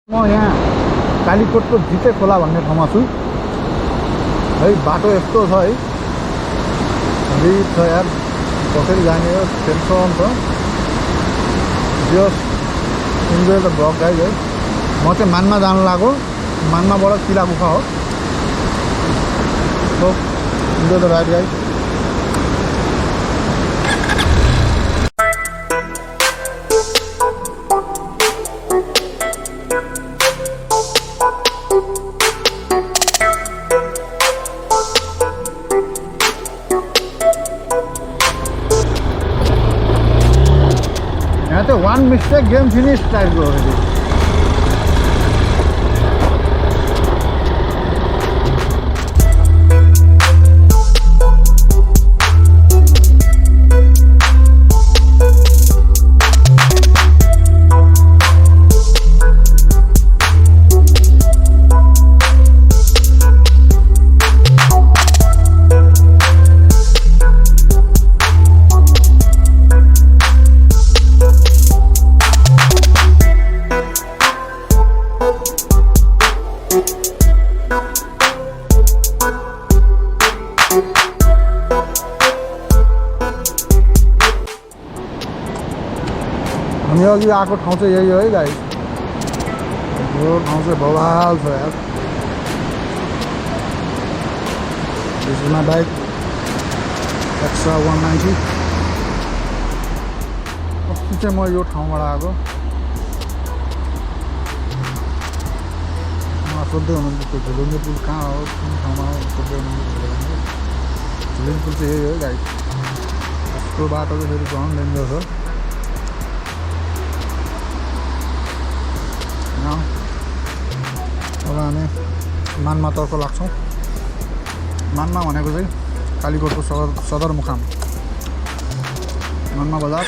म यहाँ कालीकोटको भिटे खोला भन्ने ठाउँमा छु है। बाटो यस्तो छ है, रिच छ यार, कसरी जाने हो टेन्सन छ। Just enjoy the vlog guys है। म चाहिँ मानमा जानु लाग्यो, मानमाबाट तिलागुफा हो। So enjoy the ride guys. यहाँ चाहिँ वान मिस्टेक गेम फिनिस टाइपको हो। हामी अघि आएको ठाउँ चाहिँ यही हो है गाइस। यो ठाउँ चाहिँ बवाल छ यार। This is my bike extra 190। अस्ति चाहिँ म यो ठाउँबाट आएको। सोध्दै हुनुहुन्छ त्यो झुलुङ्गे पुल कहाँ हो, कुन ठाउँमा हो सोध्दै हुनुहुन्छ। झुलुङ्गे पुल चाहिँ यही हो है गाइस। यस्तो बाटो चाहिँ फेरि झन् डेन्जर छ। अब हामी मानमातर्फ लाग्छौँ। मानमा भनेको चाहिँ कालीकोटको सदरमुकाम मानमा बजार।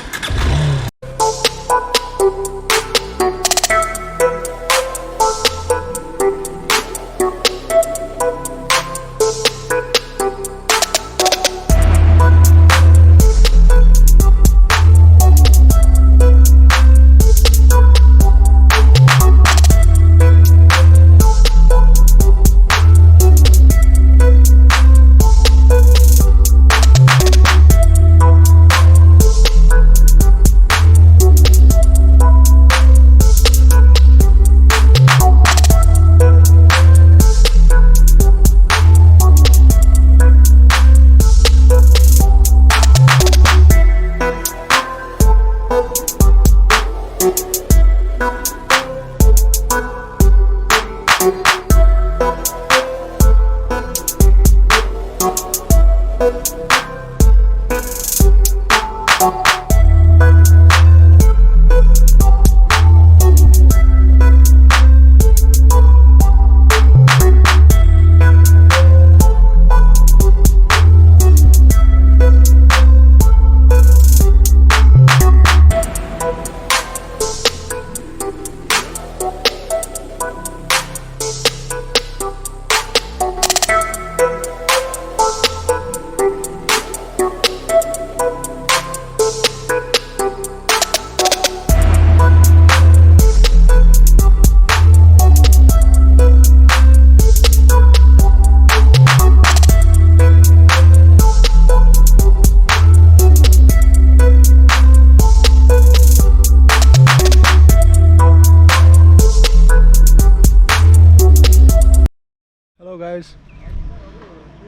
गाइस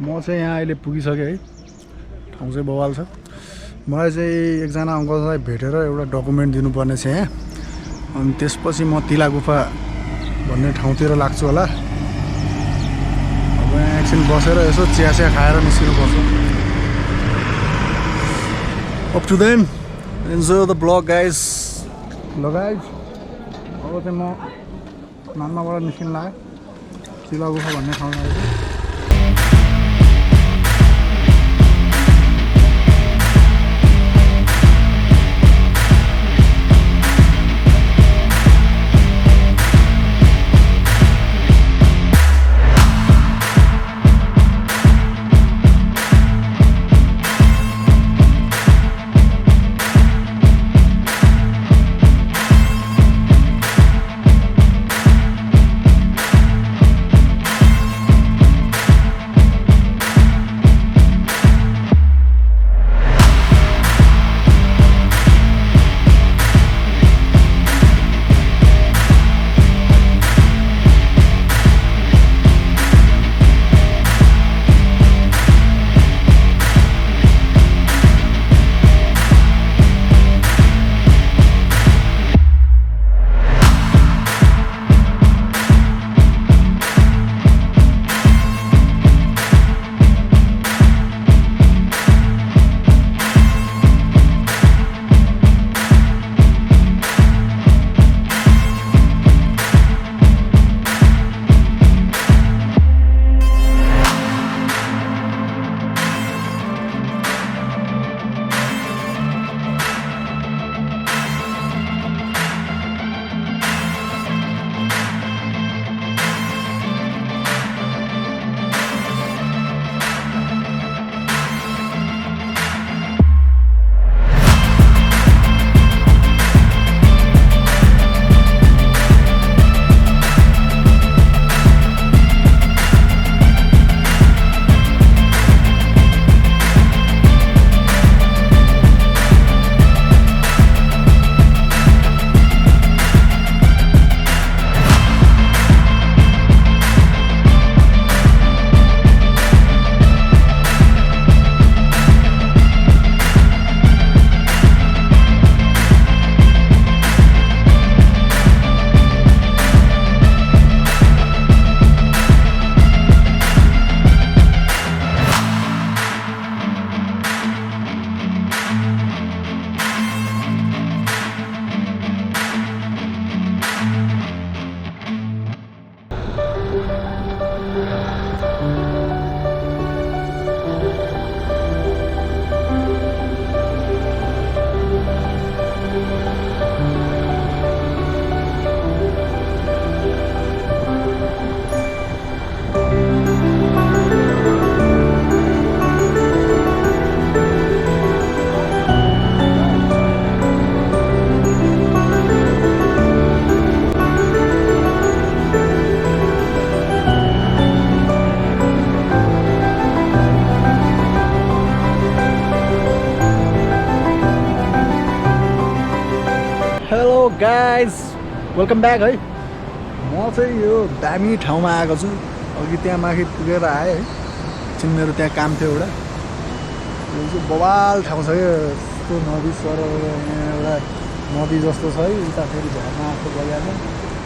म चाहिँ यहाँ अहिले पुगिसकेँ है। ठाउँ चाहिँ बवाल छ। मलाई चाहिँ एकजना अङ्कललाई भेटेर एउटा डकुमेन्ट दिनुपर्ने छ यहाँ। अनि त्यसपछि म तिलागुफा भन्ने ठाउँतिर लाग्छु होला। अब यहाँ एकछिन बसेर यसो चिया खाएर निस्किनुपर्छ। Up to then enjoy the vlog guys. ल गाइज अब चाहिँ म मानमाबाट निस्किन लाग्यो। tilagupha भन्ने ठाउँमा आएको। गाइज वेलकम ब्याक है। म चाहिँ यो दामी ठाउँमा आएको छु। अघि त्यहाँ माथि पुगेर आएँ है। एकछिन मेरो त्यहाँ काम थियो एउटा। यो चाहिँ बवाल ठाउँ छ यो। यस्तो नदी सरोवर यहाँ एउटा नदी जस्तो छ है। उता फेरि झर्ना जस्तो बगानमा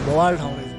बवाल ठाउँ रहेछ।